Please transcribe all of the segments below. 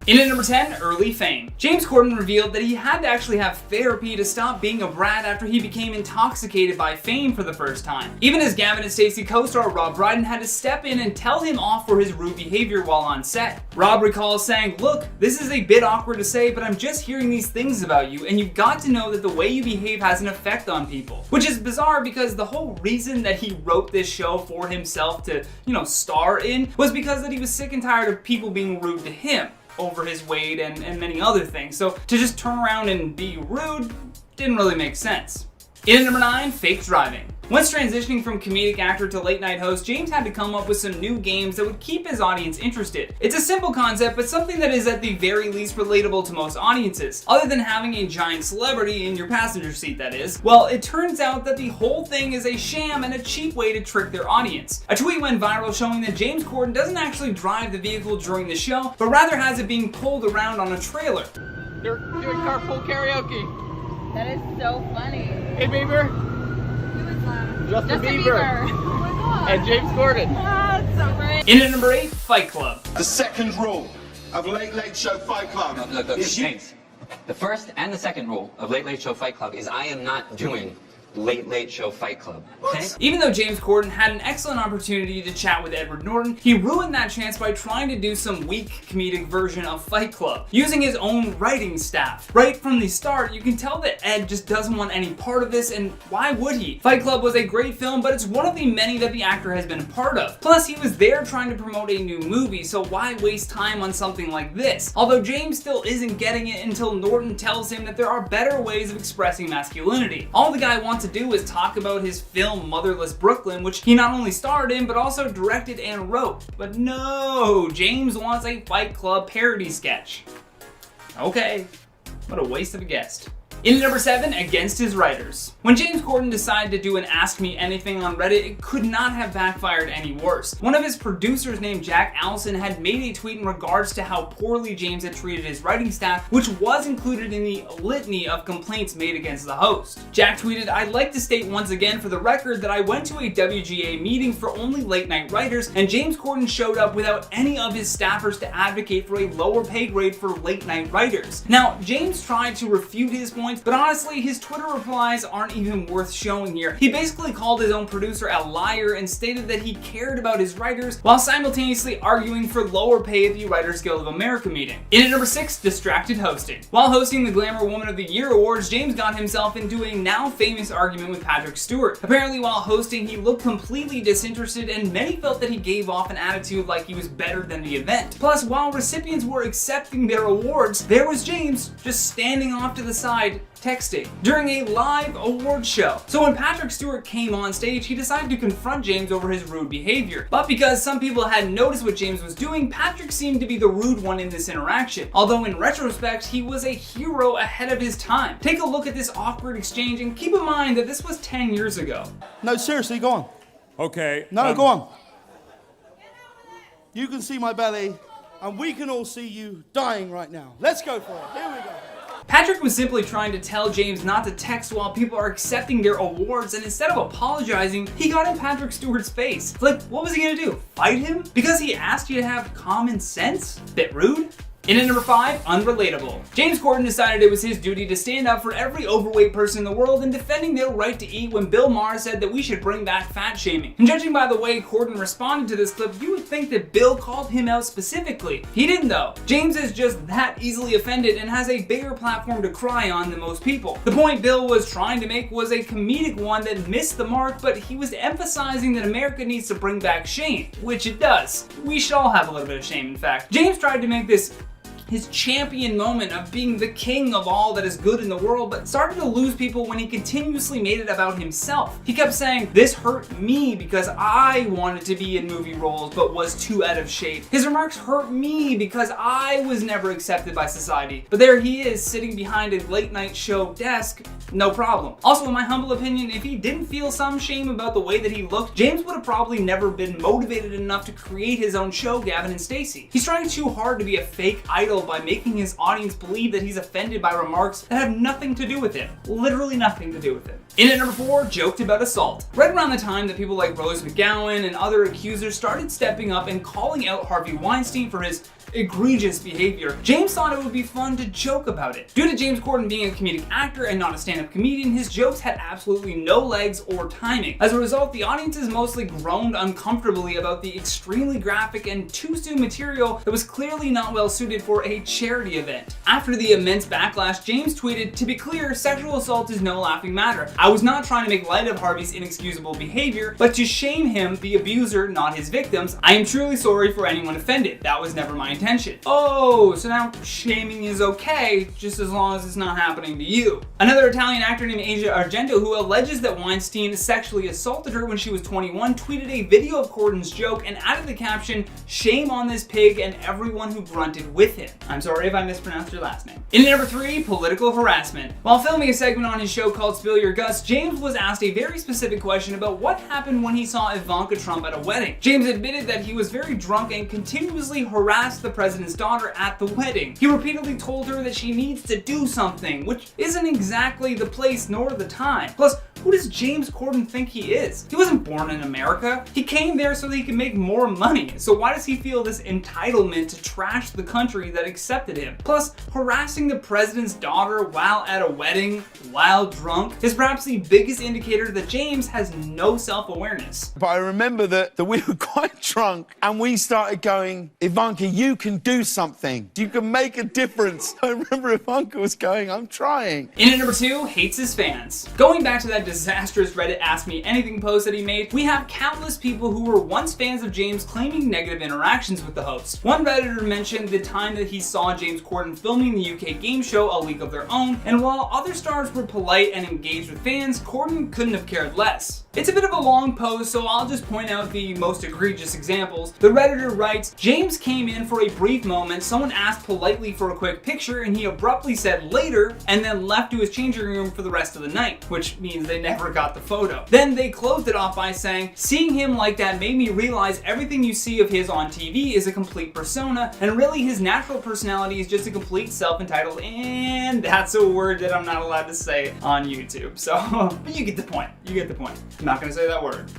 In at number 10, early fame. James Corden revealed that he had to actually have therapy to stop being a brat after he became intoxicated by fame for the first time. Even as Gavin and Stacey co-star Rob Brydon had to step in and tell him off for his rude behavior while on set. Rob recalls saying, "Look, this is a bit awkward to say, but I'm just hearing these things about you, and you've got to know that the way you behave has an effect on people." Which is bizarre because the whole reason that he wrote this show for himself to, star in was because that he was sick and tired of people being rude to him over his weight and many other things. So to just turn around and be rude didn't really make sense. In at number 9, fake driving. Once transitioning from comedic actor to late night host, James had to come up with some new games that would keep his audience interested. It's a simple concept, but something that is at the very least relatable to most audiences, other than having a giant celebrity in your passenger seat, that is. Well, it turns out that the whole thing is a sham and a cheap way to trick their audience. A tweet went viral showing that James Corden doesn't actually drive the vehicle during the show, but rather has it being pulled around on a trailer. They're doing carpool karaoke. That is so funny. Hey, Bieber. Justin Bieber. Oh my god. And James Corden. Ah, that's so great. In at number 8, Fight Club. The second rule of Late Late Show Fight Club Look, is James. The first and the second rule of Late Late Show Fight Club is I am not doing Late Late Show Fight Club. Okay? Even though James Corden had an excellent opportunity to chat with Edward Norton, he ruined that chance by trying to do some weak comedic version of Fight Club, using his own writing staff. Right from the start, you can tell that Ed just doesn't want any part of this, and why would he? Fight Club was a great film, but it's one of the many that the actor has been a part of. Plus, he was there trying to promote a new movie, so why waste time on something like this? Although James still isn't getting it until Norton tells him that there are better ways of expressing masculinity. All the guy wants to do is talk about his film Motherless Brooklyn, which he not only starred in but also directed and wrote. But no, James wants a Fight Club parody sketch. Okay, what a waste of a guest. In at number 7, against his writers. When James Corden decided to do an Ask Me Anything on Reddit, it could not have backfired any worse. One of his producers named Jack Allison had made a tweet in regards to how poorly James had treated his writing staff, which was included in the litany of complaints made against the host. Jack tweeted, "I'd like to state once again for the record that I went to a WGA meeting for only late night writers, and James Corden showed up without any of his staffers to advocate for a lower pay grade for late night writers." Now, James tried to refute his point, but honestly, his Twitter replies aren't even worth showing here. He basically called his own producer a liar and stated that he cared about his writers while simultaneously arguing for lower pay at the Writers Guild of America meeting. In at number 6, distracted hosting. While hosting the Glamour Woman of the Year Awards, James got himself into a now famous argument with Patrick Stewart. Apparently, while hosting, he looked completely disinterested, and many felt that he gave off an attitude like he was better than the event. Plus, while recipients were accepting their awards, there was James just standing off to the side texting during a live award show. So when Patrick Stewart came on stage, he decided to confront James over his rude behavior. But because some people hadn't noticed what James was doing, Patrick seemed to be the rude one in this interaction. Although in retrospect, he was a hero ahead of his time. Take a look at this awkward exchange and keep in mind that this was 10 years ago. No, seriously, go on. Okay. No, go on. You can see my belly, and we can all see you dying right now. Let's go for it. Here we go. Patrick was simply trying to tell James not to text while people are accepting their awards, and instead of apologizing, he got in Patrick Stewart's face. Like, what was he gonna do? Fight him? Because he asked you to have common sense? Bit rude? In at number 5, unrelatable. James Corden decided it was his duty to stand up for every overweight person in the world in defending their right to eat when Bill Maher said that we should bring back fat shaming. And judging by the way Corden responded to this clip, you would think that Bill called him out specifically. He didn't though. James is just that easily offended and has a bigger platform to cry on than most people. The point Bill was trying to make was a comedic one that missed the mark, but he was emphasizing that America needs to bring back shame, which it does. We should all have a little bit of shame, in fact. James tried to make this his champion moment of being the king of all that is good in the world, but started to lose people when he continuously made it about himself. He kept saying, "This hurt me because I wanted to be in movie roles but was too out of shape. His remarks hurt me because I was never accepted by society." But there he is, sitting behind a late night show desk, no problem. Also, in my humble opinion, if he didn't feel some shame about the way that he looked, James would have probably never been motivated enough to create his own show, Gavin and Stacey. He's trying too hard to be a fake idol by making his audience believe that he's offended by remarks that have nothing to do with him. Literally nothing to do with him. In at number 4, joked about assault. Right around the time that people like Rose McGowan and other accusers started stepping up and calling out Harvey Weinstein for his egregious behavior, James thought it would be fun to joke about it. Due to James Corden being a comedic actor and not a stand-up comedian, his jokes had absolutely no legs or timing. As a result, the audiences mostly groaned uncomfortably about the extremely graphic and too soon material that was clearly not well suited for a charity event. After the immense backlash, James tweeted, "To be clear, sexual assault is no laughing matter. I was not trying to make light of Harvey's inexcusable behavior, but to shame him, the abuser, not his victims. I am truly sorry for anyone offended. That was never my intention." Oh, so now shaming is okay, just as long as it's not happening to you. Another Italian actor named Asia Argento, who alleges that Weinstein sexually assaulted her when she was 21, tweeted a video of Corden's joke and added the caption, "Shame on this pig and everyone who grunted with him." I'm sorry if I mispronounced your last name. In number 3, political harassment. While filming a segment on his show called Spill Your Guts, James was asked a very specific question about what happened when he saw Ivanka Trump at a wedding. James admitted that he was very drunk and continuously harassed the president's daughter at the wedding. He repeatedly told her that she needs to do something, which isn't exactly the place nor the time. Plus, who does James Corden think he is? He wasn't born in America. He came there so that he could make more money. So why does he feel this entitlement to trash the country that accepted him? Plus, harassing the president's daughter while at a wedding, while drunk, is perhaps the biggest indicator that James has no self-awareness. But I remember that we were quite drunk and we started going, "Ivanka, you can do something. You can make a difference." I remember Ivanka was going, "I'm trying." In at number 2, hates his fans. Going back to that disastrous Reddit Ask Me Anything post that he made, we have countless people who were once fans of James claiming negative interactions with the host. One Redditor mentioned the time that he saw James Corden filming the UK game show A League of Their Own, and while other stars were polite and engaged with fans, Corden couldn't have cared less. It's a bit of a long post, so I'll just point out the most egregious examples. The Redditor writes, "James came in for a brief moment, someone asked politely for a quick picture, and he abruptly said later, and then left to his changing room for the rest of the night," which means they never got the photo. Then they closed it off by saying, "Seeing him like that made me realize everything you see of his on TV is a complete persona, and really his natural personality is just a complete self-entitled," and that's a word that I'm not allowed to say on YouTube. So, but you get the point. You get the point. I'm not gonna say that word.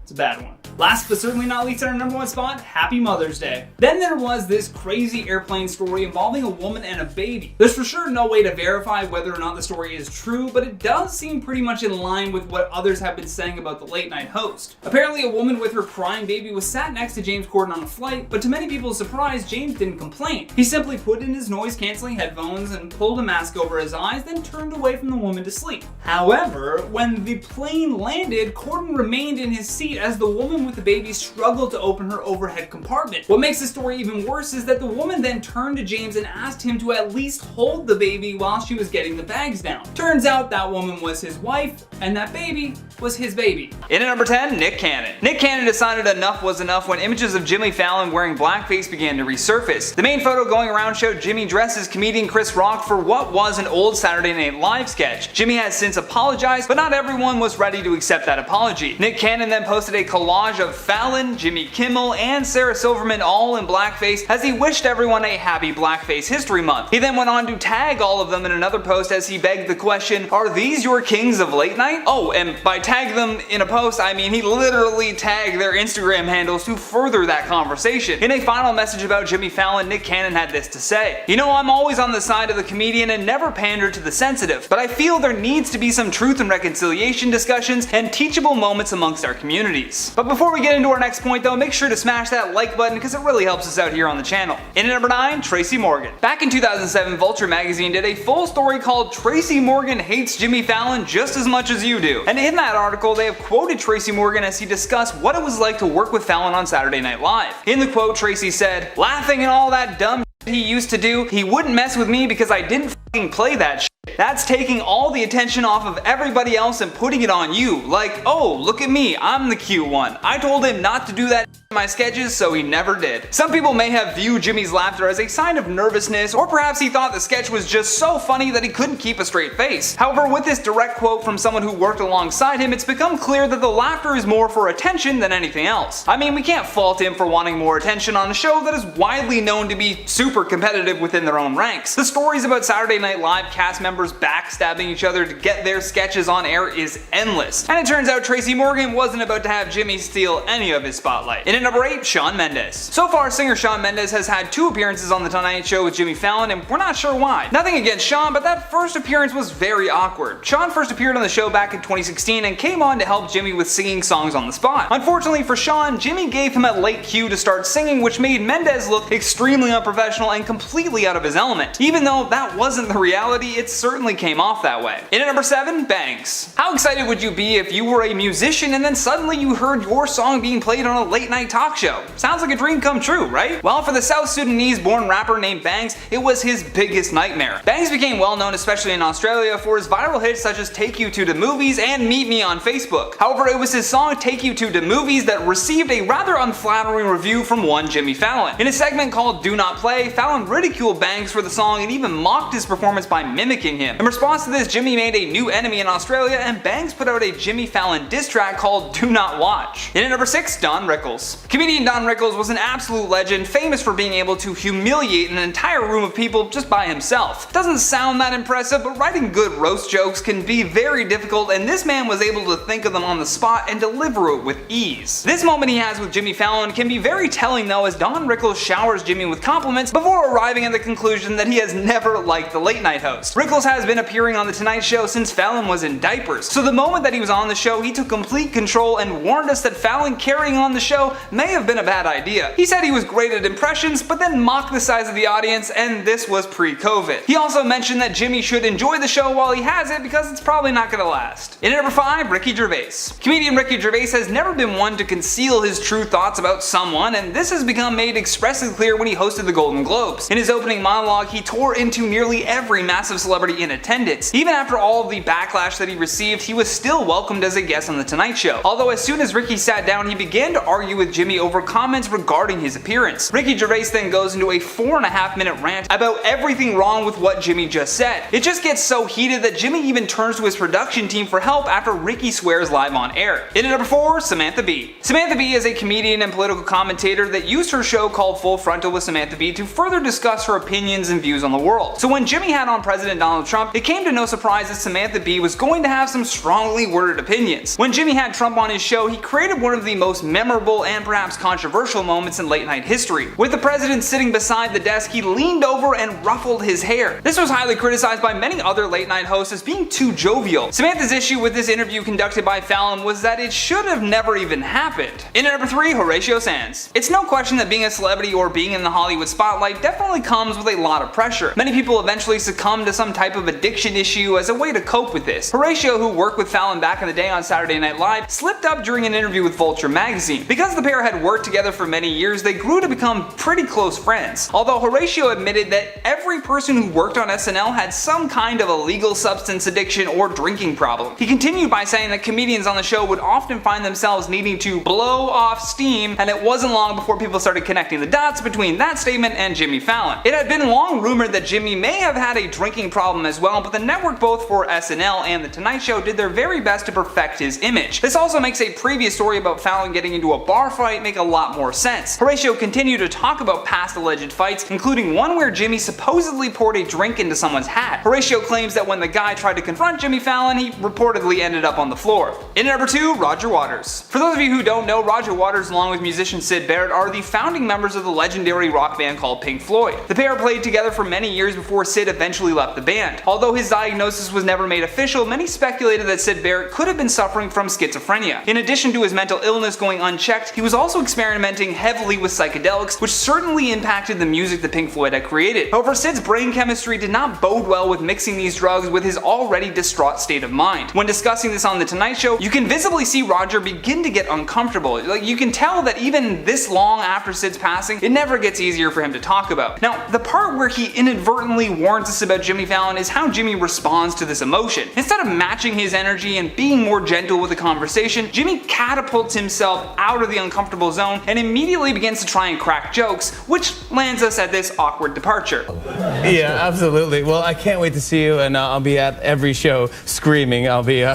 It's a bad one. Last but certainly not least, on our number 1 spot, Happy Mother's Day. Then there was this crazy airplane story involving a woman and a baby. There's for sure no way to verify whether or not the story is true, but it does seem pretty much in line with what others have been saying about the late night host. Apparently, a woman with her crying baby was sat next to James Corden on a flight, but to many people's surprise, James didn't complain. He simply put in his noise-canceling headphones and pulled a mask over his eyes, then turned away from the woman to sleep. However, when the plane landed, Corden remained in his seat as the woman with the baby struggled to open her overhead compartment. What makes the story even worse is that the woman then turned to James and asked him to at least hold the baby while she was getting the bags down. Turns out that woman was his wife, and that baby was his baby. In at number 10, Nick Cannon. Nick Cannon decided enough was enough when images of Jimmy Fallon wearing blackface began to resurface. The main photo going around showed Jimmy dressed as comedian Chris Rock for what was an old Saturday Night Live sketch. Jimmy has since apologized, but not everyone was ready to accept that apology. Nick Cannon then posted a collage of Fallon, Jimmy Kimmel, and Sarah Silverman all in blackface as he wished everyone a happy Blackface History Month. He then went on to tag all of them in another post as he begged the question, "Are these your kings of late night?" Oh, and by tag them in a post, I mean he literally tagged their Instagram handles to further that conversation. In a final message about Jimmy Fallon, Nick Cannon had this to say, "You know, I'm always on the side of the comedian and never pander to the sensitive, but I feel there needs to be some truth and reconciliation discussions and teachable moments amongst our communities." But before we get into our next point though, make sure to smash that like button because it really helps us out here on the channel. In at number 9, Tracy Morgan. Back in 2007, Vulture magazine did a full story called "Tracy Morgan Hates Jimmy Fallon Just as Much as You Do." And in that article, they have quoted Tracy Morgan as he discussed what it was like to work with Fallon on Saturday Night Live. In the quote, Tracy said, "Laughing and all that dumb shit he used to do, he wouldn't mess with me because I didn't fucking play that shit. That's taking all the attention off of everybody else and putting it on you. Like, oh, look at me, I'm the cute one. I told him not to do that in my sketches, so he never did." Some people may have viewed Jimmy's laughter as a sign of nervousness, or perhaps he thought the sketch was just so funny that he couldn't keep a straight face. However, with this direct quote from someone who worked alongside him, it's become clear that the laughter is more for attention than anything else. I mean, we can't fault him for wanting more attention on a show that is widely known to be super competitive within their own ranks. The stories about Saturday Night Live cast members backstabbing each other to get their sketches on air is endless. And it turns out Tracy Morgan wasn't about to have Jimmy steal any of his spotlight. In at number 8, Shawn Mendes. So far, singer Shawn Mendes has had 2 appearances on The Tonight Show with Jimmy Fallon, and we're not sure why. Nothing against Shawn, but that first appearance was very awkward. Shawn first appeared on the show back in 2016 and came on to help Jimmy with singing songs on the spot. Unfortunately for Shawn, Jimmy gave him a late cue to start singing, which made Mendes look extremely unprofessional and completely out of his element. Even though that wasn't the reality, it certainly came off that way. In at number 7, Banks. How excited would you be if you were a musician and then suddenly you heard your song being played on a late night talk show? Sounds like a dream come true, right? Well, for the South Sudanese born rapper named Banks, it was his biggest nightmare. Banks became well known, especially in Australia, for his viral hits such as Take You to the Movies and Meet Me on Facebook. However, it was his song Take You to the Movies that received a rather unflattering review from one Jimmy Fallon. In a segment called Do Not Play, Fallon ridiculed Banks for the song and even mocked his performance by mimicking him. In response to this, Jimmy made a new enemy in Australia, and Banks put out a Jimmy Fallon diss track called Do Not Watch. In at number 6, Don Rickles. Comedian Don Rickles was an absolute legend, famous for being able to humiliate an entire room of people just by himself. Doesn't sound that impressive, but writing good roast jokes can be very difficult, and this man was able to think of them on the spot and deliver it with ease. This moment he has with Jimmy Fallon can be very telling though, as Don Rickles showers Jimmy with compliments before arriving at the conclusion that he has never liked the late night host. Rickles has been appearing on The Tonight Show since Fallon was in diapers, so the moment that he was on the show, he took complete control and warned us that Fallon carrying on the show may have been a bad idea. He said he was great at impressions, but then mocked the size of the audience, and this was pre-COVID. He also mentioned that Jimmy should enjoy the show while he has it because it's probably not gonna last. In at number 5, Ricky Gervais. Comedian Ricky Gervais has never been one to conceal his true thoughts about someone, and this has become made expressly clear when he hosted the Golden Globes. In his opening monologue, he tore into nearly every massive celebrity in attendance. Even after all of the backlash that he received, he was still welcomed as a guest on The Tonight Show. Although as soon as Ricky sat down, he began to argue with Jimmy over comments regarding his appearance. Ricky Gervais then goes into a 4.5-minute rant about everything wrong with what Jimmy just said. It just gets so heated that Jimmy even turns to his production team for help after Ricky swears live on air. In at number 4, Samantha Bee. Samantha Bee is a comedian and political commentator that used her show called Full Frontal with Samantha Bee to further discuss her opinions and views on the world. So when Jimmy had on President Donald Trump, it came to no surprise that Samantha Bee was going to have some strongly worded opinions. When Jimmy had Trump on his show, he created one of the most memorable and perhaps controversial moments in late night history. With the president sitting beside the desk, he leaned over and ruffled his hair. This was highly criticized by many other late night hosts as being too jovial. Samantha's issue with this interview conducted by Fallon was that it should have never even happened. In at number 3, Horatio Sanz. It's no question that being a celebrity or being in the Hollywood spotlight definitely comes with a lot of pressure. Many people eventually succumb to some type of addiction issue as a way to cope with this. Horatio, who worked with Fallon back in the day on Saturday Night Live, slipped up during an interview with Vulture magazine. Because the pair had worked together for many years, they grew to become pretty close friends. Although Horatio admitted that every person who worked on SNL had some kind of illegal substance addiction or drinking problem. He continued by saying that comedians on the show would often find themselves needing to blow off steam, and it wasn't long before people started connecting the dots between that statement and Jimmy Fallon. It had been long rumored that Jimmy may have had a drinking problem as well, but the network, both for SNL and The Tonight Show, did their very best to perfect his image. This also makes a previous story about Fallon getting into a bar fight make a lot more sense. Horatio continued to talk about past alleged fights, including one where Jimmy supposedly poured a drink into someone's hat. Horatio claims that when the guy tried to confront Jimmy Fallon, he reportedly ended up on the floor. In at number 2, Roger Waters. For those of you who don't know, Roger Waters along with musician Syd Barrett are the founding members of the legendary rock band called Pink Floyd. The pair played together for many years before Syd eventually left the band. Although his diagnosis was never made official, many speculated that Syd Barrett could have been suffering from schizophrenia. In addition to his mental illness going unchecked, he was also experimenting heavily with psychedelics, which certainly impacted the music that Pink Floyd had created. However, Syd's brain chemistry did not bode well with mixing these drugs with his already distraught state of mind. When discussing this on The Tonight Show, you can visibly see Roger begin to get uncomfortable. You can tell that even this long after Syd's passing, it never gets easier for him to talk about. Now, the part where he inadvertently warns us about Jimmy Fallon is how Jimmy responds to this emotion. Instead of matching his energy and being more gentle with the conversation, Jimmy catapults himself out of the uncomfortable zone and immediately begins to try and crack jokes, which lands us at this awkward departure. Yeah, absolutely. Well, I can't wait to see you, and I'll be at every show screaming. I'll be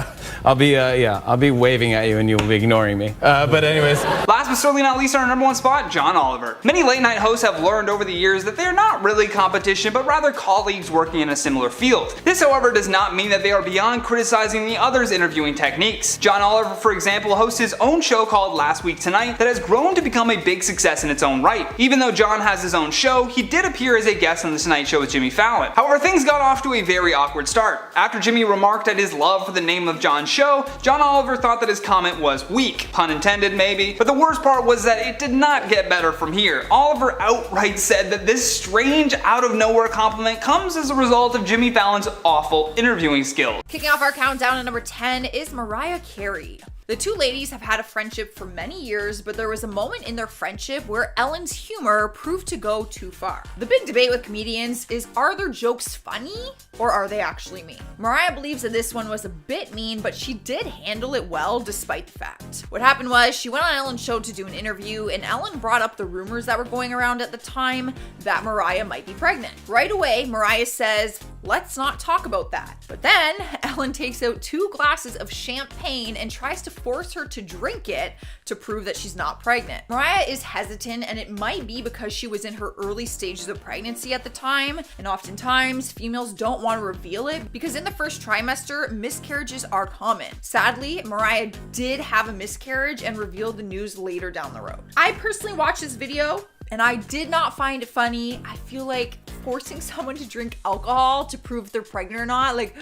waving at you, and you'll be ignoring me. But anyways. Last but certainly not least, on our number 1 spot, John Oliver. Many late night hosts have learned over the years that they are not really competition, but rather colleagues working in a similar field. This, however, does not mean that they are beyond criticizing the others' interviewing techniques. John Oliver, for example, hosts his own show called Last Week Tonight, Night that has grown to become a big success in its own right. Even though John has his own show, he did appear as a guest on The Tonight Show with Jimmy Fallon. However, things got off to a very awkward start. After Jimmy remarked at his love for the name of John's show, John Oliver thought that his comment was weak, pun intended maybe, but the worst part was that it did not get better from here. Oliver outright said that this strange, out-of-nowhere compliment comes as a result of Jimmy Fallon's awful interviewing skills. Kicking off our countdown at number 10 is Mariah Carey. The two ladies have had a friendship for many years, but there was a moment in their friendship where Ellen's humor proved to go too far. The big debate with comedians is, are their jokes funny or are they actually mean? Mariah believes that this one was a bit mean, but she did handle it well despite the fact. What happened was she went on Ellen's show to do an interview, and Ellen brought up the rumors that were going around at the time that Mariah might be pregnant. Right away, Mariah says, "Let's not talk about that." But then Ellen takes out 2 glasses of champagne and tries to force her to drink it to prove that she's not pregnant. Mariah is hesitant, and it might be because she was in her early stages of pregnancy at the time, and oftentimes females don't want to reveal it because in the first trimester, miscarriages are common. Sadly, Mariah did have a miscarriage and revealed the news later down the road. I personally watched this video and I did not find it funny. I feel like forcing someone to drink alcohol to prove if they're pregnant or not, like,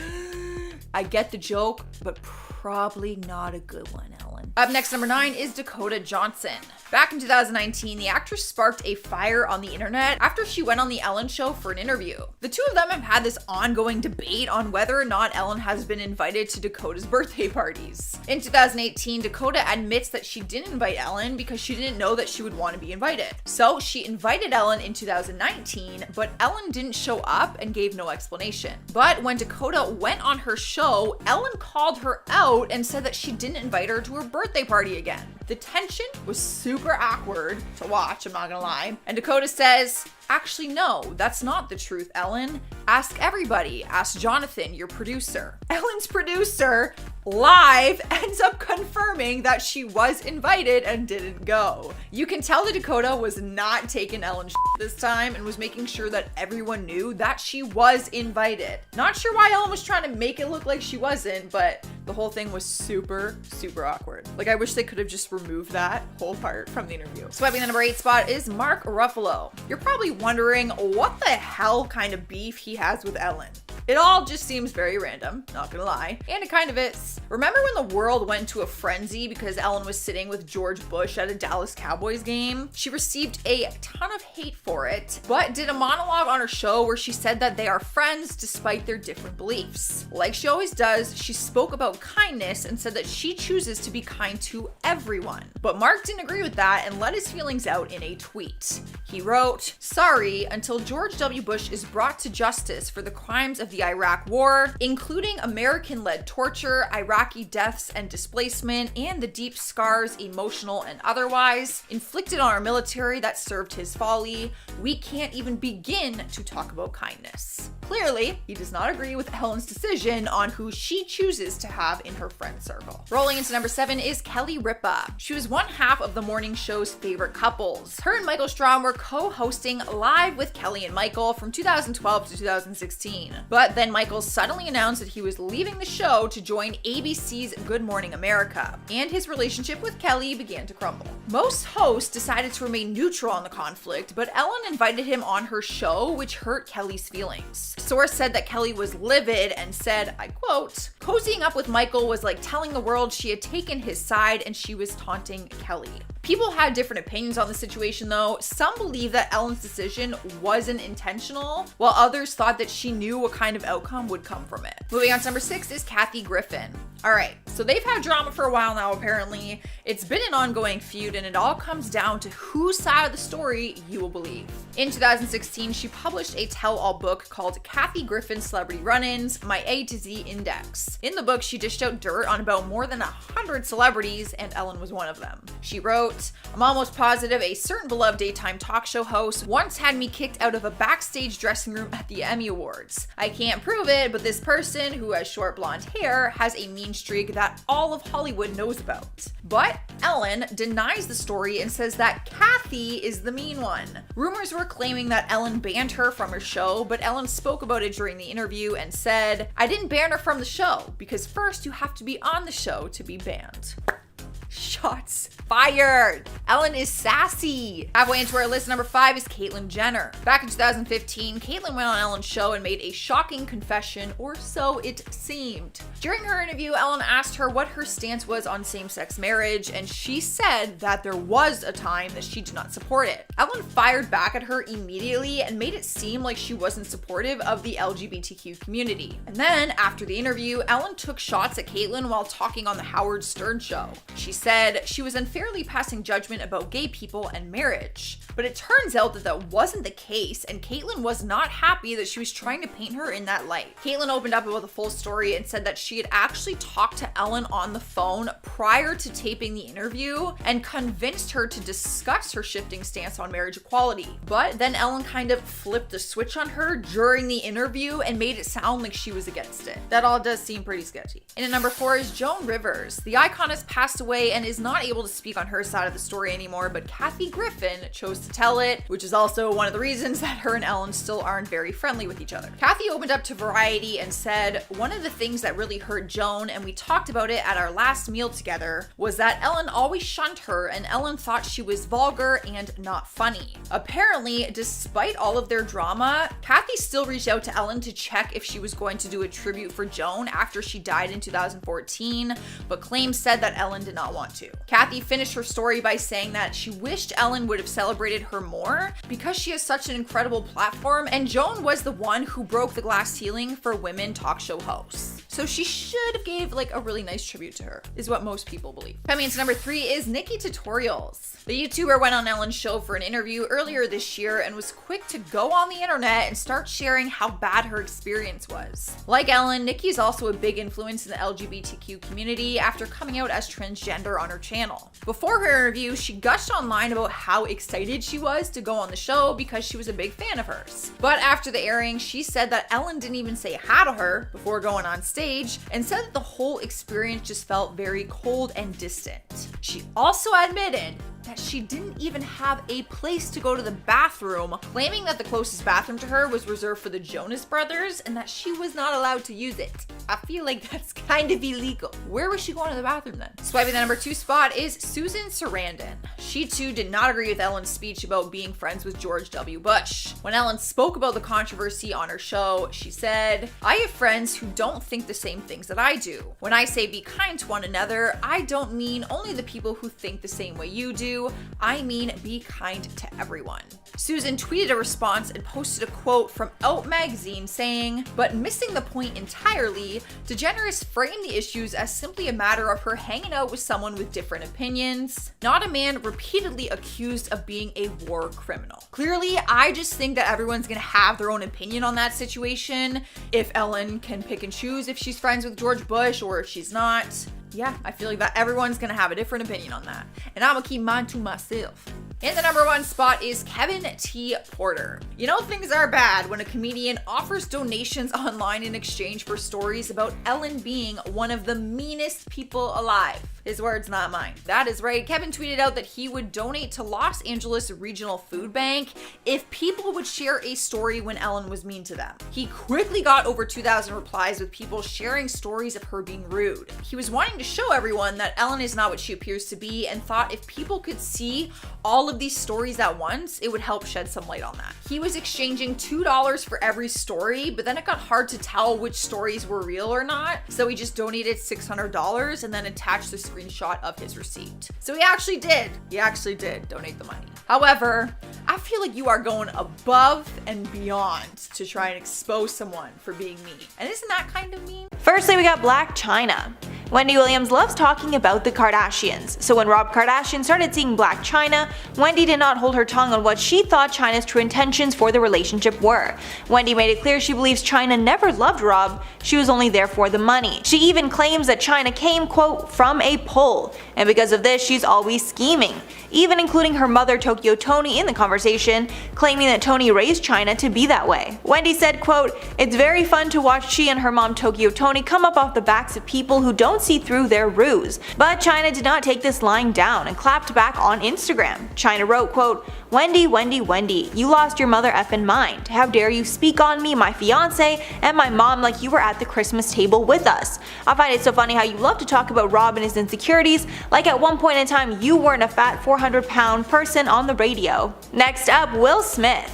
I get the joke, but probably not a good one, Ellen. Up next, number 9 is Dakota Johnson. Back in 2019, the actress sparked a fire on the internet after she went on the Ellen show for an interview. The two of them have had this ongoing debate on whether or not Ellen has been invited to Dakota's birthday parties. In 2018, Dakota admits that she didn't invite Ellen because she didn't know that she would want to be invited. So she invited Ellen in 2019, but Ellen didn't show up and gave no explanation. But when Dakota went on her show, Ellen called her out and said that she didn't invite her to her birthday party again. The tension was super awkward to watch, I'm not gonna lie. And Dakota says, "Actually, no, that's not the truth, Ellen. Ask everybody. Ask Jonathan, your producer." Ellen's producer live ends up confirming that she was invited and didn't go. You can tell that Dakota was not taking Ellen's this time and was making sure that everyone knew that she was invited. Not sure why Ellen was trying to make it look like she wasn't, but the whole thing was super, super awkward. Like, I wish they could have just removed that whole part from the interview. Swiping the number 8 spot is Mark Ruffalo. You're probably wondering what the hell kind of beef he has with Ellen. It all just seems very random, not gonna lie, and it kind of is. Remember when the world went into a frenzy because Ellen was sitting with George Bush at a Dallas Cowboys game? She received a ton of hate for it, but did a monologue on her show where she said that they are friends despite their different beliefs. Like she always does, she spoke about kindness and said that she chooses to be kind to everyone. But Mark didn't agree with that and let his feelings out in a tweet. He wrote, "Sorry, until George W. Bush is brought to justice for the crimes of the Iraq War, including American-led torture, Iraqi deaths and displacement, and the deep scars, emotional and otherwise, inflicted on our military that served his folly, we can't even begin to talk about kindness." Clearly, he does not agree with Ellen's decision on who she chooses to have in her friend circle. Rolling into number 7 is Kelly Ripa. She was one half of the morning show's favorite couples. Her and Michael Strahm were co-hosting Live with Kelly and Michael from 2012 to 2016. But then Michael suddenly announced that he was leaving the show to join ABC's Good Morning America, and his relationship with Kelly began to crumble. Most hosts decided to remain neutral on the conflict, but Ellen invited him on her show, which hurt Kelly's feelings. Source said that Kelly was livid and said, I quote, "Cozying up with Michael was like telling the world she had taken his side and she was taunting Kelly." People had different opinions on the situation though. Some believe that Ellen's decision wasn't intentional, while others thought that she knew what kind of outcome would come from it. Moving on to number 6 is Kathy Griffin. Alright, so they've had drama for a while now apparently. It's been an ongoing feud and it all comes down to whose side of the story you will believe. In 2016, she published a tell-all book called Kathy Griffin's Celebrity Run-Ins, My A to Z Index. In the book, she dished out dirt on about more than 100 celebrities, and Ellen was one of them. She wrote, "I'm almost positive a certain beloved daytime talk show host once had me kicked out of a backstage dressing room at the Emmy Awards. I can't prove it, but this person, who has short blonde hair, has a mean streak that all of Hollywood knows about." But Ellen denies the story and says that Kathy is the mean one. Rumors were claiming that Ellen banned her from her show, but Ellen spoke about it during the interview and said, "I didn't ban her from the show, because first you have to be on the show to be banned." Shots fired. Ellen is sassy. Halfway into our list, number 5 is Caitlyn Jenner. Back in 2015, Caitlyn went on Ellen's show and made a shocking confession, or so it seemed. During her interview, Ellen asked her what her stance was on same-sex marriage, and she said that there was a time that she did not support it. Ellen fired back at her immediately and made it seem like she wasn't supportive of the LGBTQ community. And then, after the interview, Ellen took shots at Caitlyn while talking on the Howard Stern show. She said she was unfairly passing judgment about gay people and marriage. But it turns out that that wasn't the case, and Caitlyn was not happy that she was trying to paint her in that light. Caitlyn opened up about the full story and said that she had actually talked to Ellen on the phone prior to taping the interview and convinced her to discuss her shifting stance on marriage equality. But then Ellen kind of flipped the switch on her during the interview and made it sound like she was against it. That all does seem pretty sketchy. And at number 4 is Joan Rivers. The icon has passed away and is not able to speak on her side of the story anymore, but Kathy Griffin chose to tell it, which is also one of the reasons that her and Ellen still aren't very friendly with each other. Kathy opened up to Variety and said, "One of the things that really hurt Joan, and we talked about it at our last meal together, was that Ellen always shunned her and Ellen thought she was vulgar and not funny." Apparently, despite all of their drama, Kathy still reached out to Ellen to check if she was going to do a tribute for Joan after she died in 2014, but claims said that Ellen did not want to. Kathy finished her story by saying that she wished Ellen would have celebrated her more because she has such an incredible platform, and Joan was the one who broke the glass ceiling for women talk show hosts. So she should have gave like a really nice tribute to her, is what most people believe. Coming into number 3 is Nikki Tutorials. The YouTuber went on Ellen's show for an interview earlier this year and was quick to go on the internet and start sharing how bad her experience was. Like Ellen, Nikki's also a big influence in the LGBTQ community after coming out as transgender on her channel. Before her interview, she gushed online about how excited she was to go on the show because she was a big fan of hers. But after the airing, she said that Ellen didn't even say hi to her before going on stage and said that the whole experience just felt very cold and distant. She also admitted that she didn't even have a place to go to the bathroom, claiming that the closest bathroom to her was reserved for the Jonas Brothers and that she was not allowed to use it. I feel like that's kind of illegal. Where was she going to the bathroom then? Swiping the number 2 spot is Susan Sarandon. She too did not agree with Ellen's speech about being friends with George W. Bush. When Ellen spoke about the controversy on her show, she said, "I have friends who don't think the same things that I do. When I say be kind to one another, I don't mean only the people who think the same way you do. I mean be kind to everyone." Susan tweeted a response and posted a quote from Out magazine saying, "But missing the point entirely, DeGeneres framed the issues as simply a matter of her hanging out with someone with different opinions, not a man repeatedly accused of being a war criminal." Clearly, I just think that everyone's gonna have their own opinion on that situation. If Ellen can pick and choose if she's friends with George Bush or if she's not. Yeah, I feel like that everyone's gonna have a different opinion on that. And I'm gonna keep mine to myself. In the number 1 spot is Kevin T. Porter. You know things are bad when a comedian offers donations online in exchange for stories about Ellen being one of the meanest people alive. His words, not mine. That is right. Kevin tweeted out that he would donate to Los Angeles Regional Food Bank if people would share a story when Ellen was mean to them. He quickly got over 2,000 replies with people sharing stories of her being rude. He was wanting to show everyone that Ellen is not what she appears to be and thought if people could see all of these stories at once, it would help shed some light on that. He was exchanging $2 for every story, but then it got hard to tell which stories were real or not, so he just donated $600 and then attached the screenshot of his receipt. So he actually did donate the money. However, I feel like you are going above and beyond to try and expose someone for being mean. And isn't that kind of mean? Firstly, we got Black China. Wendy Williams loves talking about the Kardashians, so when Rob Kardashian started seeing Black China, Wendy did not hold her tongue on what she thought China's true intentions for the relationship were. Wendy made it clear she believes China never loved Rob, she was only there for the money. She even claims that China came, quote, from a pull, and because of this she's always scheming. even including her mother Tokyo Toni in the conversation, claiming that Toni raised China to be that way. Wendy said, quote, "It's very fun to watch she and her mom Tokyo Toni come up off the backs of people who don't see through their ruse. But China did not take this lying down and clapped back on Instagram. China wrote, quote, Wendy, Wendy, Wendy, you lost your mother effing mind. How dare you speak on me, my fiance, and my mom like you were at the Christmas table with us. I find it so funny how you love to talk about Rob and his insecurities, like at one point in time you weren't a fat 400-pound person on the radio." Next up, Will Smith.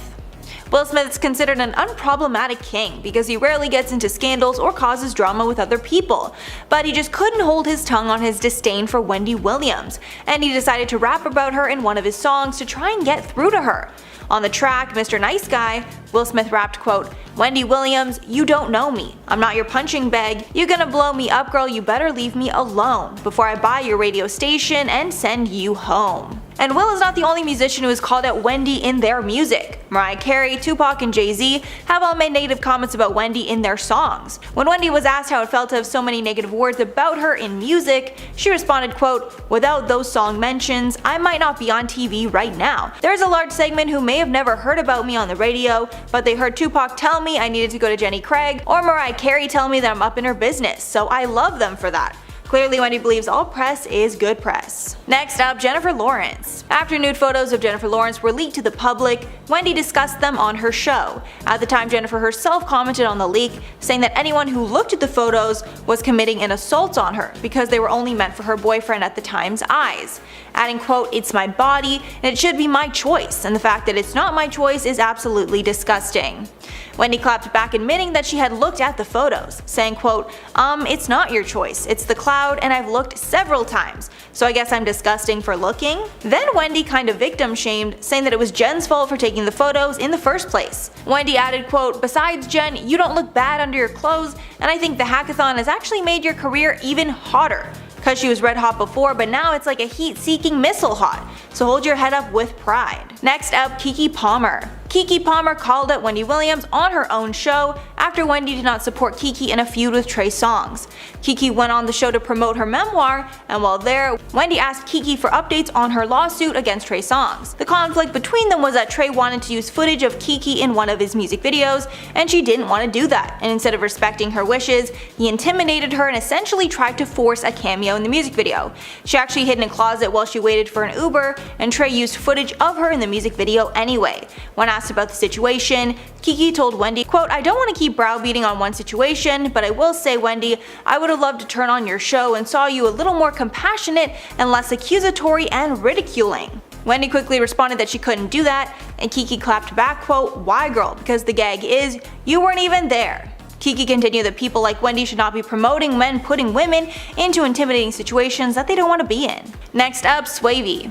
Will Smith is considered an unproblematic king because he rarely gets into scandals or causes drama with other people, but he just couldn't hold his tongue on his disdain for Wendy Williams, and he decided to rap about her in one of his songs to try and get through to her. On the track, Mr. Nice Guy, Will Smith rapped, quote, "Wendy Williams, you don't know me. I'm not your punching bag. You gonna blow me up, girl, you better leave me alone before I buy your radio station and send you home." And Will is not the only musician who has called out Wendy in their music. Mariah Carey, Tupac, and Jay-Z have all made negative comments about Wendy in their songs. When Wendy was asked how it felt to have so many negative words about her in music, she responded, quote, "Without those song mentions, I might not be on TV right now. There's a large segment who may have never heard about me on the radio, but they heard Tupac tell me I needed to go to Jenny Craig, or Mariah Carey tell me that I'm up in her business, so I love them for that." Clearly, Wendy believes all press is good press. Next up, Jennifer Lawrence. After nude photos of Jennifer Lawrence were leaked to the public, Wendy discussed them on her show. At the time, Jennifer herself commented on the leak, saying that anyone who looked at the photos was committing an assault on her because they were only meant for her boyfriend at the time's eyes. Adding, quote, "It's my body, and it should be my choice, and the fact that it's not my choice is absolutely disgusting." Wendy clapped back, admitting that she had looked at the photos, saying, quote, "It's not your choice, it's the cloud, and I've looked several times, so I guess I'm disgusting for looking?" Then Wendy kind of victim shamed, saying that it was Jen's fault for taking the photos in the first place. Wendy added, quote, "Besides, Jen, you don't look bad under your clothes, and I think the hackathon has actually made your career even hotter. Because she was red hot before, but now it's like a heat-seeking missile hot, so hold your head up with pride." Next up, Keke Palmer. Keke Palmer called out Wendy Williams on her own show after Wendy did not support Keke in a feud with Trey Songz. Keke went on the show to promote her memoir, and while there, Wendy asked Keke for updates on her lawsuit against Trey Songz. The conflict between them was that Trey wanted to use footage of Keke in one of his music videos, and she didn't want to do that, and instead of respecting her wishes, he intimidated her and essentially tried to force a cameo in the music video. She actually hid in a closet while she waited for an Uber, and Trey used footage of her in the music video anyway. When asked about the situation, Keke told Wendy, quote, "I don't want to keep browbeating on one situation, but I will say, Wendy, I would have loved to turn on your show and saw you a little more compassionate and less accusatory and ridiculing." Wendy quickly responded that she couldn't do that, and Keke clapped back, quote, "Why, girl? Because the gag is, you weren't even there." Keke continued that people like Wendy should not be promoting men putting women into intimidating situations that they don't want to be in. Next up, Swavey.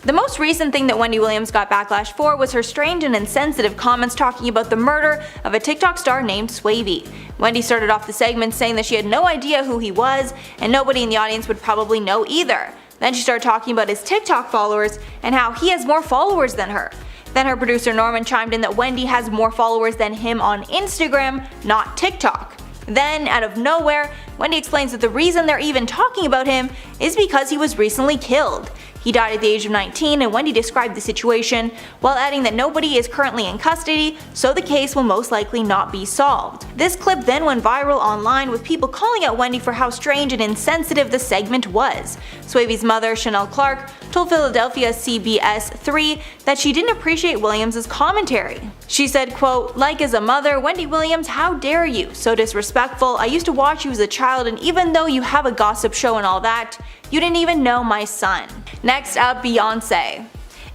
The most recent thing that Wendy Williams got backlash for was her strange and insensitive comments talking about the murder of a TikTok star named Swavey. Wendy started off the segment saying that she had no idea who he was, and nobody in the audience would probably know either. Then she started talking about his TikTok followers and how he has more followers than her. Then her producer Norman chimed in that Wendy has more followers than him on Instagram, not TikTok. Then, out of nowhere, Wendy explains that the reason they're even talking about him is because he was recently killed. He died at the age of 19, and Wendy described the situation, while adding that nobody is currently in custody, so the case will most likely not be solved. This clip then went viral online, with people calling out Wendy for how strange and insensitive the segment was. Swavey's mother, Chanel Clark, told Philadelphia CBS 3 that she didn't appreciate Williams' commentary. She said, quote, "Like as a mother, Wendy Williams, how dare you? So disrespectful. I used to watch you as a child, and even though you have a gossip show and all that, you didn't even know my son." Next up, Beyonce.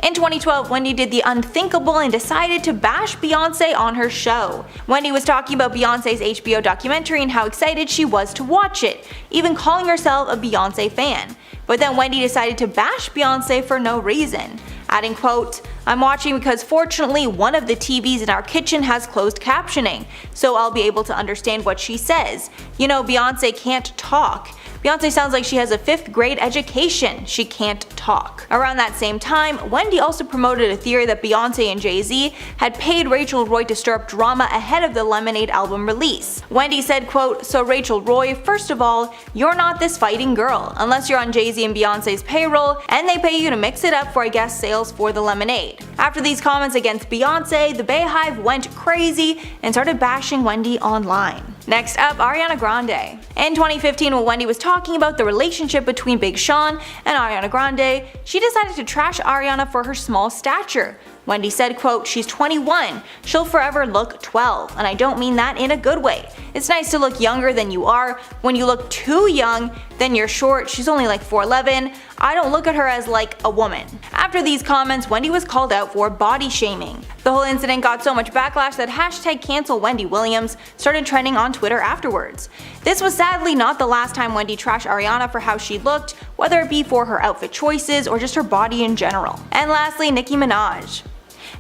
In 2012, Wendy did the unthinkable and decided to bash Beyonce on her show. Wendy was talking about Beyonce's HBO documentary and how excited she was to watch it, even calling herself a Beyonce fan. But then Wendy decided to bash Beyonce for no reason, adding, quote, "I'm watching because fortunately one of the TVs in our kitchen has closed captioning, so I'll be able to understand what she says. You know, Beyonce can't talk. Beyonce sounds like she has a 5th grade education. She can't talk. Around that same time, Wendy also promoted a theory that Beyonce and Jay-Z had paid Rachel Roy to stir up drama ahead of the Lemonade album release. Wendy said, quote, "So Rachel Roy, first of all, you're not this fighting girl, unless you're on Jay-Z and Beyonce's payroll and they pay you to mix it up for I guess sales for the Lemonade." After these comments against Beyonce, the Bayhive went crazy and started bashing Wendy online. Next up, Ariana Grande. In 2015, when Wendy was talking about the relationship between Big Sean and Ariana Grande, she decided to trash Ariana for her small stature. Wendy said, quote, "She's 21, she'll forever look 12, and I don't mean that in a good way. It's nice to look younger than you are. When you look too young, then you're short. She's only like 4'11". I don't look at her as like a woman." After these comments, Wendy was called out for body shaming. The whole incident got so much backlash that #CancelWendyWilliams started trending on Twitter afterwards. This was sadly not the last time Wendy trashed Ariana for how she looked, whether it be for her outfit choices or just her body in general. And lastly, Nicki Minaj.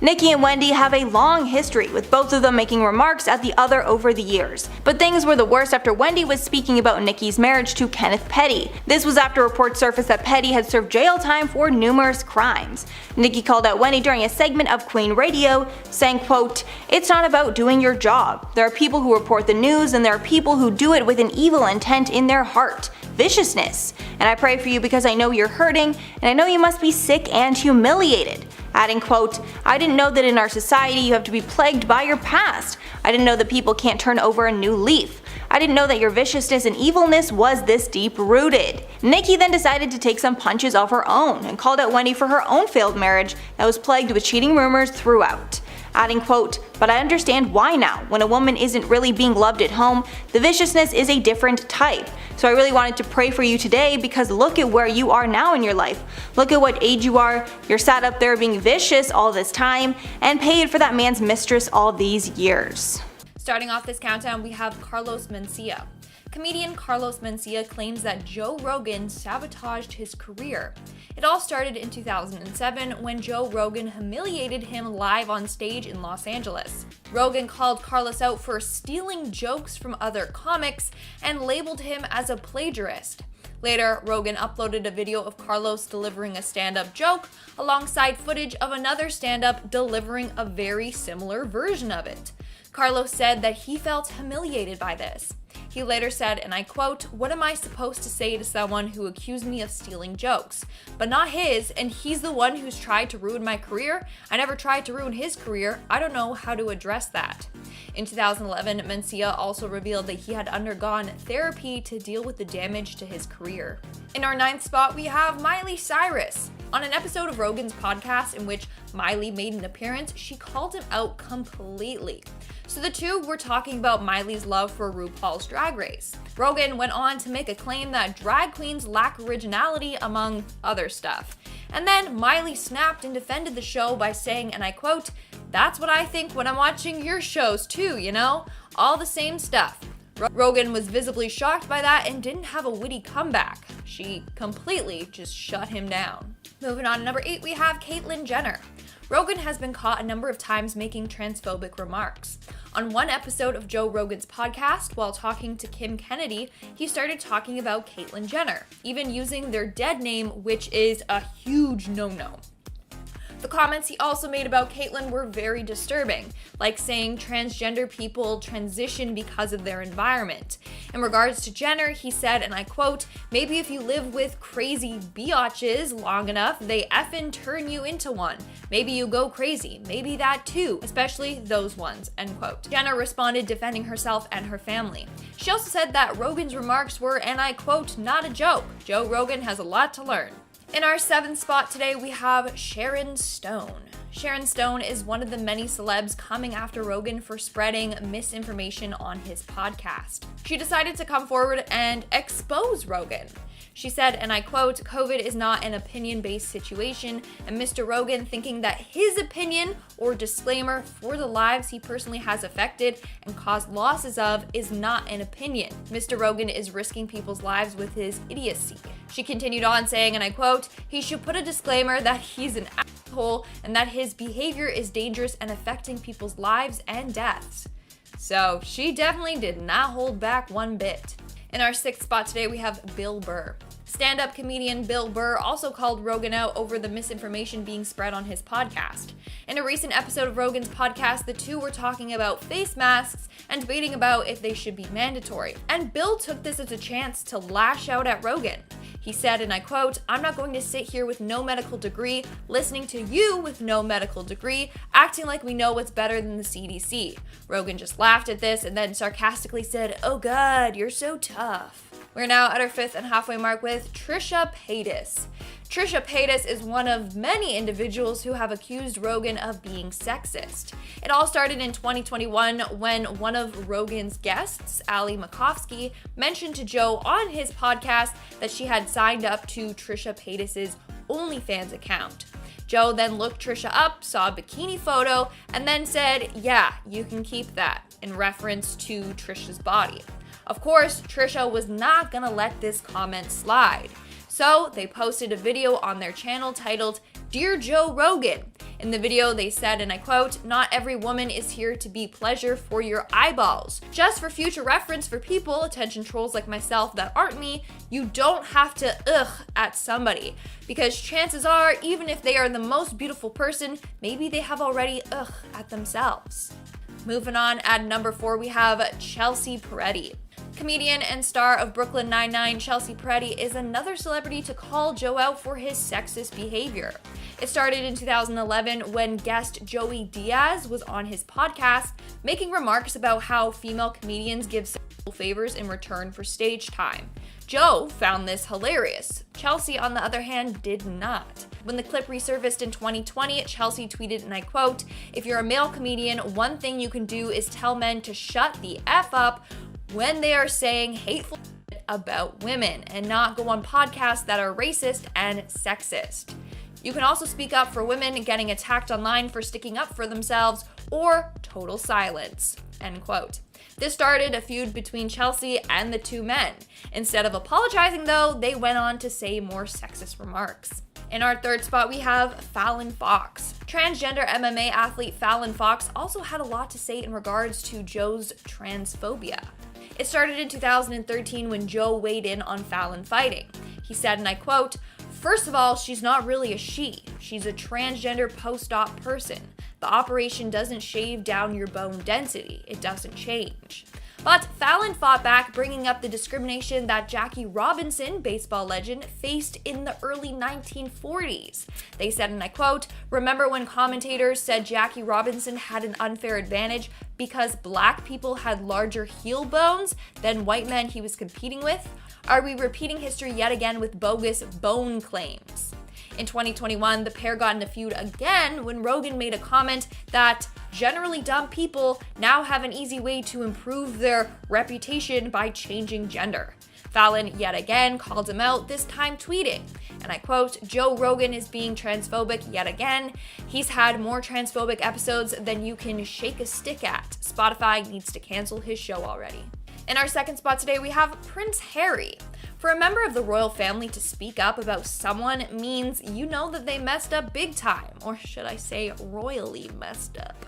Nicki and Wendy have a long history, with both of them making remarks at the other over the years. But things were the worst after Wendy was speaking about Nicki's marriage to Kenneth Petty. This was after reports surfaced that Petty had served jail time for numerous crimes. Nicki called out Wendy during a segment of Queen Radio, saying, quote, "It's not about doing your job. There are people who report the news and there are people who do it with an evil intent in their heart. Viciousness. And I pray for you because I know you're hurting and I know you must be sick and humiliated." Adding, quote, "I didn't know that in our society you have to be plagued by your past. I didn't know that people can't turn over a new leaf. I didn't know that your viciousness and evilness was this deep rooted." Nicki then decided to take some punches of her own and called out Wendy for her own failed marriage that was plagued with cheating rumors throughout. Adding, quote, "But I understand why now. When a woman isn't really being loved at home, the viciousness is a different type. So I really wanted to pray for you today because look at where you are now in your life. Look at what age you are. You're sat up there being vicious all this time and paid for that man's mistress all these years." Starting off this countdown, we have Carlos Mencia. Comedian Carlos Mencia claims that Joe Rogan sabotaged his career. It all started in 2007 when Joe Rogan humiliated him live on stage in Los Angeles. Rogan called Carlos out for stealing jokes from other comics and labeled him as a plagiarist. Later, Rogan uploaded a video of Carlos delivering a stand-up joke alongside footage of another stand-up delivering a very similar version of it. Carlos said that he felt humiliated by this. He later said, and I quote, "What am I supposed to say to someone who accused me of stealing jokes? But not his, and he's the one who's tried to ruin my career? I never tried to ruin his career. I don't know how to address that." In 2011, Mencia also revealed that he had undergone therapy to deal with the damage to his career. In our 9th spot, we have Miley Cyrus. On an episode of Rogan's podcast in which Miley made an appearance, she called him out completely. So the two were talking about Miley's love for RuPaul's Drag Race. Rogan went on to make a claim that drag queens lack originality, among other stuff. And then Miley snapped and defended the show by saying, and I quote, "That's what I think when I'm watching your shows too, you know? All the same stuff." Rogan was visibly shocked by that and didn't have a witty comeback. She completely just shut him down. Moving on to number 8, we have Caitlyn Jenner. Rogan has been caught a number of times making transphobic remarks. On one episode of Joe Rogan's podcast, while talking to Kim Kennedy, he started talking about Caitlyn Jenner, even using their dead name, which is a huge no-no. The comments he also made about Caitlyn were very disturbing, like saying transgender people transition because of their environment. In regards to Jenner, he said, and I quote, "Maybe if you live with crazy biatches long enough, they effing turn you into one. Maybe you go crazy. Maybe that too, especially those ones," end quote. Jenner responded defending herself and her family. She also said that Rogan's remarks were, and I quote, "not a joke. Joe Rogan has a lot to learn." In our 7th spot today, we have Sharon Stone. Sharon Stone is one of the many celebs coming after Rogan for spreading misinformation on his podcast. She decided to come forward and expose Rogan. She said, and I quote, "COVID is not an opinion-based situation, and Mr. Rogan thinking that his opinion or disclaimer for the lives he personally has affected and caused losses of is not an opinion. Mr. Rogan is risking people's lives with his idiocy." She continued on saying, and I quote, "He should put a disclaimer that he's an asshole and that his behavior is dangerous and affecting people's lives and deaths." So she definitely did not hold back one bit. In our 6th spot today, we have Bill Burr. Stand-up comedian Bill Burr also called Rogan out over the misinformation being spread on his podcast. In a recent episode of Rogan's podcast, the two were talking about face masks and debating about if they should be mandatory. And Bill took this as a chance to lash out at Rogan. He said, and I quote, "I'm not going to sit here with no medical degree, listening to you with no medical degree, acting like we know what's better than the CDC. Rogan just laughed at this and then sarcastically said, "Oh God, you're so tough." We're now at our 5th and halfway mark with Trisha Paytas. Trisha Paytas is one of many individuals who have accused Rogan of being sexist. It all started in 2021 when one of Rogan's guests, Ali Makovsky, mentioned to Joe on his podcast that she had signed up to Trisha Paytas' OnlyFans account. Joe then looked Trisha up, saw a bikini photo, and then said, "Yeah, you can keep that," in reference to Trisha's body. Of course, Trisha was not gonna let this comment slide. So they posted a video on their channel titled, "Dear Joe Rogan." In the video, they said, and I quote, "Not every woman is here to be pleasure for your eyeballs. Just for future reference for people, attention trolls like myself that aren't me, you don't have to ugh at somebody. Because chances are, even if they are the most beautiful person, maybe they have already ugh at themselves." Moving on, at number 4, we have Chelsea Peretti. Comedian and star of Brooklyn Nine-Nine, Chelsea Peretti is another celebrity to call Joe out for his sexist behavior. It started in 2011 when guest Joey Diaz was on his podcast, making remarks about how female comedians give sexual favors in return for stage time. Joe found this hilarious. Chelsea, on the other hand, did not. When the clip resurfaced in 2020, Chelsea tweeted, and I quote, "If you're a male comedian, one thing you can do is tell men to shut the F up when they are saying hateful shit about women and not go on podcasts that are racist and sexist. You can also speak up for women getting attacked online for sticking up for themselves, or total silence," end quote. This started a feud between Chelsea and the two men. Instead of apologizing though, they went on to say more sexist remarks. In our 3rd spot, we have Fallon Fox. Transgender MMA athlete Fallon Fox also had a lot to say in regards to Joe's transphobia. It started in 2013 when Joe weighed in on Fallon fighting. He said, and I quote, "First of all, she's not really a she. She's a transgender post-op person. The operation doesn't shave down your bone density. It doesn't change." But Fallon fought back, bringing up the discrimination that Jackie Robinson, baseball legend, faced in the early 1940s. They said, and I quote, "Remember when commentators said Jackie Robinson had an unfair advantage because black people had larger heel bones than white men he was competing with? Are we repeating history yet again with bogus bone claims?" In 2021, the pair got in a feud again when Rogan made a comment that generally dumb people now have an easy way to improve their reputation by changing gender. Fallon yet again called him out, this time tweeting, and I quote, "Joe Rogan is being transphobic yet again. He's had more transphobic episodes than you can shake a stick at. Spotify needs to cancel his show already." In our 2nd spot today, we have Prince Harry. For a member of the royal family to speak up about someone means you know that they messed up big time, or should I say royally messed up.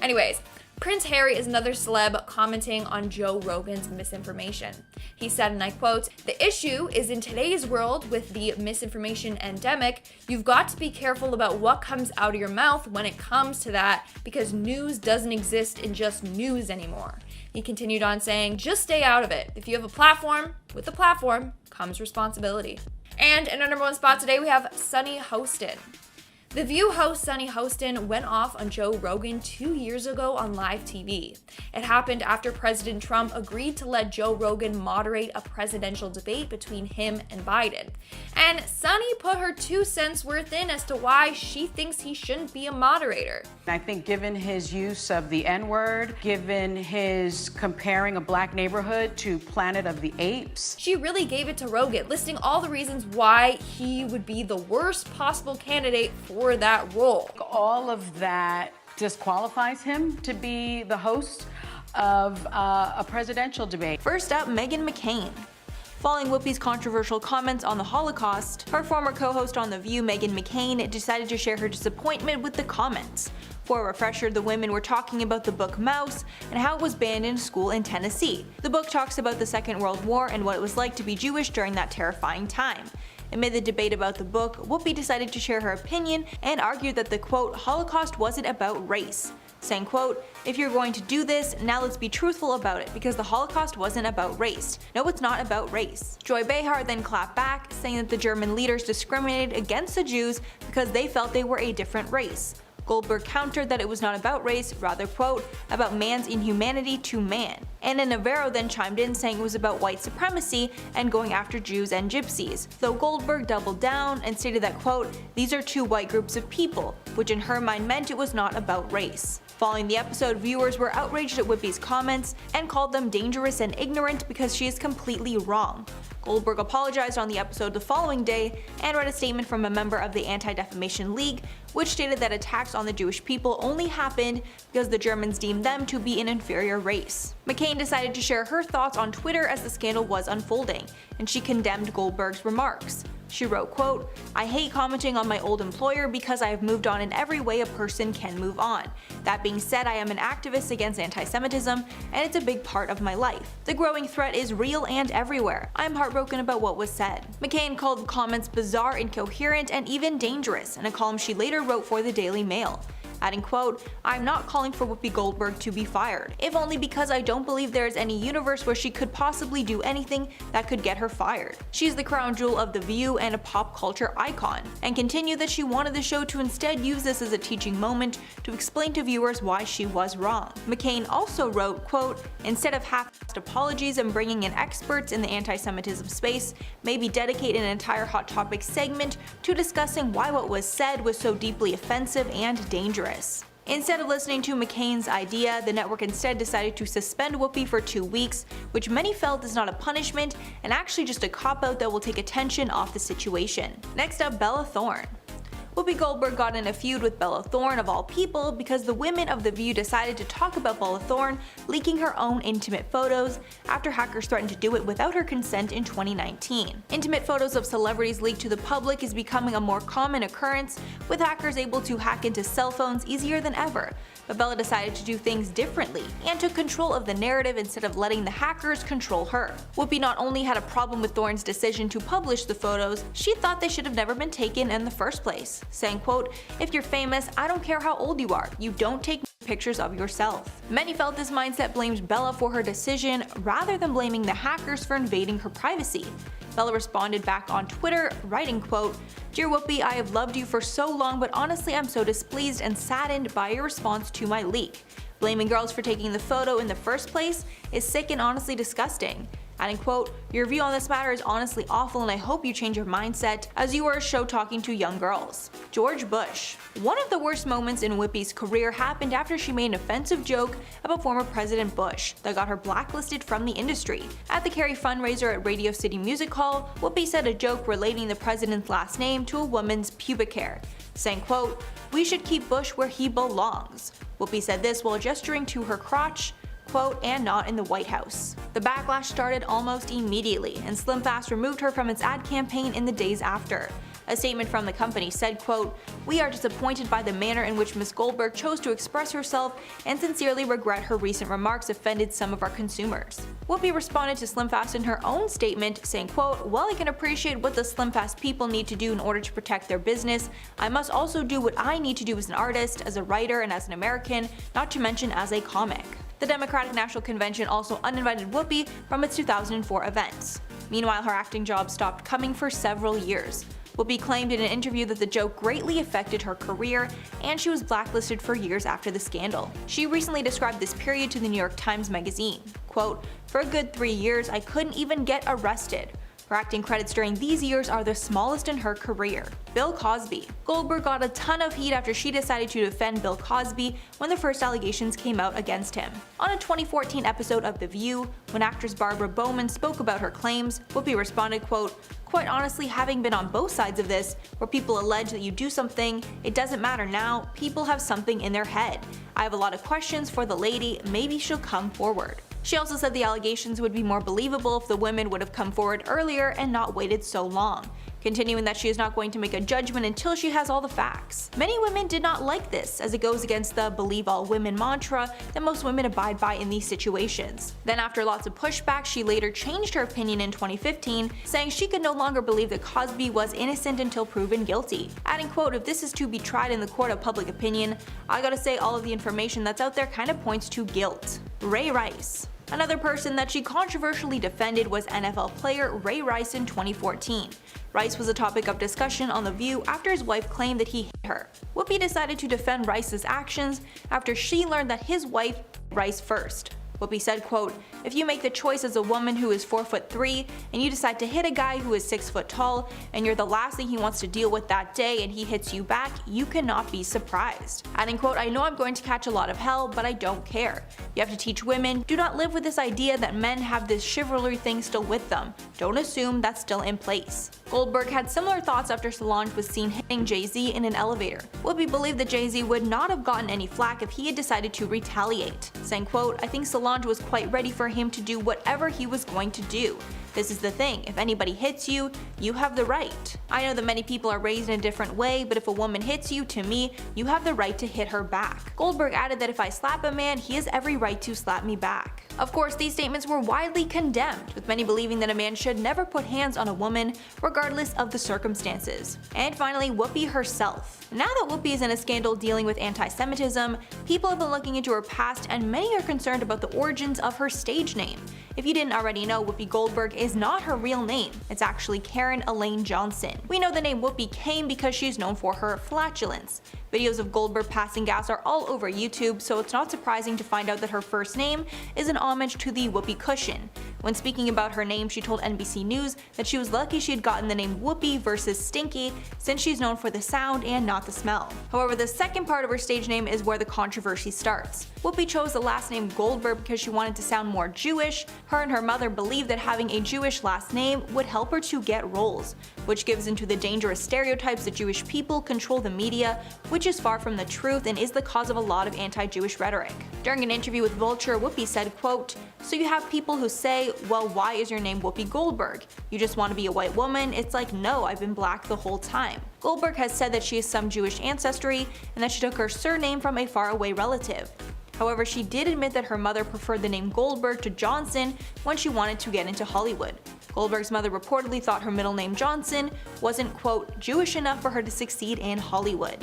Anyways, Prince Harry is another celeb commenting on Joe Rogan's misinformation. He said, and I quote, "The issue is in today's world with the misinformation endemic, you've got to be careful about what comes out of your mouth when it comes to that, because news doesn't exist in just news anymore." He continued on saying, "Just stay out of it. If you have a platform, with a platform comes responsibility." And in our number 1 spot today, we have Sunny Hostin. The View host Sunny Hostin went off on Joe Rogan 2 years ago on live TV. It happened after President Trump agreed to let Joe Rogan moderate a presidential debate between him and Biden. And Sunny put her 2 cents worth in as to why she thinks he shouldn't be a moderator. I think given his use of the N-word, given his comparing a black neighborhood to Planet of the Apes, she really gave it to Rogan, listing all the reasons why he would be the worst possible candidate for that role. All of that disqualifies him to be the host of a presidential debate. First up, Meghan McCain. Following Whoopi's controversial comments on the Holocaust, her former co-host on The View, Meghan McCain, decided to share her disappointment with the comments. For a refresher, the women were talking about the book Mouse and how it was banned in school in Tennessee. The book talks about the Second World War and what it was like to be Jewish during that terrifying time. Amid the debate about the book, Whoopi decided to share her opinion and argued that the quote, Holocaust wasn't about race, saying quote, if you're going to do this, now let's be truthful about it because the Holocaust wasn't about race. No, it's not about race. Joy Behar then clapped back, saying that the German leaders discriminated against the Jews because they felt they were a different race. Goldberg countered that it was not about race, rather quote, about man's inhumanity to man. Anna Navarro then chimed in saying it was about white supremacy and going after Jews and gypsies, though Goldberg doubled down and stated that quote, these are two white groups of people, which in her mind meant it was not about race. Following the episode, viewers were outraged at Whoopi's comments and called them dangerous and ignorant because she is completely wrong. Goldberg apologized on the episode the following day and read a statement from a member of the Anti-Defamation League, which stated that attacks on the Jewish people only happened because the Germans deemed them to be an inferior race. McCain decided to share her thoughts on Twitter as the scandal was unfolding, and she condemned Goldberg's remarks. She wrote, quote, I hate commenting on my old employer because I have moved on in every way a person can move on. That being said, I am an activist against anti-Semitism, and it's a big part of my life. The growing threat is real and everywhere. I'm heartbroken about what was said. McCain called the comments bizarre, incoherent, and even dangerous in a column she later wrote for the Daily Mail. Adding, quote, I'm not calling for Whoopi Goldberg to be fired, if only because I don't believe there is any universe where she could possibly do anything that could get her fired. She's the crown jewel of The View and a pop culture icon, and continued that she wanted the show to instead use this as a teaching moment to explain to viewers why she was wrong. McCain also wrote, quote, instead of half-assed apologies and bringing in experts in the anti-Semitism space, maybe dedicate an entire Hot Topic segment to discussing why what was said was so deeply offensive and dangerous. Instead of listening to McCain's idea, the network instead decided to suspend Whoopi for 2 weeks, which many felt is not a punishment and actually just a cop-out that will take attention off the situation. Next up, Bella Thorne. Whoopi Goldberg got in a feud with Bella Thorne of all people because the women of The View decided to talk about Bella Thorne leaking her own intimate photos after hackers threatened to do it without her consent in 2019. Intimate photos of celebrities leaked to the public is becoming a more common occurrence, with hackers able to hack into cell phones easier than ever. But Bella decided to do things differently and took control of the narrative instead of letting the hackers control her. Whoopi not only had a problem with Thorne's decision to publish the photos, she thought they should have never been taken in the first place, saying, quote, if you're famous, I don't care how old you are, you don't take pictures of yourself. Many felt this mindset blamed Bella for her decision rather than blaming the hackers for invading her privacy. Bella responded back on Twitter, writing, quote, Dear Whoopi, I have loved you for so long, but honestly I'm so displeased and saddened by your response to my leak. Blaming girls for taking the photo in the first place is sick and honestly disgusting. Adding, quote, your view on this matter is honestly awful and I hope you change your mindset as you are a show talking to young girls. George Bush. One of the worst moments in Whoopi's career happened after she made an offensive joke about former President Bush that got her blacklisted from the industry. At the Carrie fundraiser at Radio City Music Hall, Whoopi said a joke relating the president's last name to a woman's pubic hair, saying, quote, we should keep Bush where he belongs. Whoopi said this while gesturing to her crotch, quote, and not in the White House. The backlash started almost immediately, and Slim Fast removed her from its ad campaign in the days after. A statement from the company said, quote, we are disappointed by the manner in which Ms. Goldberg chose to express herself and sincerely regret her recent remarks offended some of our consumers. Whoopi responded to Slim Fast in her own statement, saying, quote, while I can appreciate what the Slim Fast people need to do in order to protect their business, I must also do what I need to do as an artist, as a writer, and as an American, not to mention as a comic. The Democratic National Convention also uninvited Whoopi from its 2004 events. Meanwhile, her acting job stopped coming for several years. Whoopi claimed in an interview that the joke greatly affected her career, and she was blacklisted for years after the scandal. She recently described this period to the New York Times Magazine. Quote, for a good 3 years, I couldn't even get arrested. Her acting credits during these years are the smallest in her career. Bill Cosby. Goldberg got a ton of heat after she decided to defend Bill Cosby when the first allegations came out against him. On a 2014 episode of The View, when actress Barbara Bowman spoke about her claims, Whoopi responded, quote, quite honestly, having been on both sides of this, where people allege that you do something, it doesn't matter now, people have something in their head. I have a lot of questions for the lady, maybe she'll come forward. She also said the allegations would be more believable if the women would have come forward earlier and not waited so long, continuing that she is not going to make a judgment until she has all the facts. Many women did not like this, as it goes against the believe all women mantra that most women abide by in these situations. Then after lots of pushback, she later changed her opinion in 2015, saying she could no longer believe that Cosby was innocent until proven guilty. Adding, quote, "If this is to be tried in the court of public opinion, I gotta say all of the information that's out there kinda points to guilt." Ray Rice. Another person that she controversially defended was NFL player Ray Rice in 2014. Rice was a topic of discussion on The View after his wife claimed that he hit her. Whoopi decided to defend Rice's actions after she learned that his wife hit Rice first. Whoopi said, quote, "If you make the choice as a woman who is 4'3" and you decide to hit a guy who is 6 foot tall and you're the last thing he wants to deal with that day and he hits you back, you cannot be surprised." Adding, quote, "I know I'm going to catch a lot of hell, but I don't care. You have to teach women, do not live with this idea that men have this chivalry thing still with them. Don't assume that's still in place." Goldberg had similar thoughts after Solange was seen hitting Jay-Z in an elevator. Whoopi believed that Jay-Z would not have gotten any flack if he had decided to retaliate, saying, quote, "I think Solange was quite ready for him to do whatever he was going to do. This is the thing, if anybody hits you, you have the right. I know that many people are raised in a different way, but if a woman hits you, to me, you have the right to hit her back." Goldberg added that if I slap a man, he has every right to slap me back. Of course, these statements were widely condemned, with many believing that a man should never put hands on a woman, regardless of the circumstances. And finally, Whoopi herself. Now that Whoopi is in a scandal dealing with anti-Semitism, people have been looking into her past and many are concerned about the origins of her stage name. If you didn't already know, Whoopi Goldberg is not her real name. It's actually Karen Elaine Johnson. We know the name Whoopi came because she's known for her flatulence. Videos of Goldberg passing gas are all over YouTube, so it's not surprising to find out that her first name is an homage to the whoopee cushion. When speaking about her name, she told NBC News that she was lucky she had gotten the name Whoopi versus Stinky, since she's known for the sound and not the smell. However, the second part of her stage name is where the controversy starts. Whoopi chose the last name Goldberg because she wanted to sound more Jewish. Her and her mother believed that having a Jewish last name would help her to get roles, which gives into the dangerous stereotypes that Jewish people control the media, which is far from the truth and is the cause of a lot of anti-Jewish rhetoric. During an interview with Vulture, Whoopi said, quote, "So you have people who say, well, why is your name Whoopi Goldberg? You just want to be a white woman? It's like, no, I've been black the whole time." Goldberg has said that she has some Jewish ancestry and that she took her surname from a faraway relative. However, she did admit that her mother preferred the name Goldberg to Johnson when she wanted to get into Hollywood. Goldberg's mother reportedly thought her middle name Johnson wasn't, quote, Jewish enough for her to succeed in Hollywood.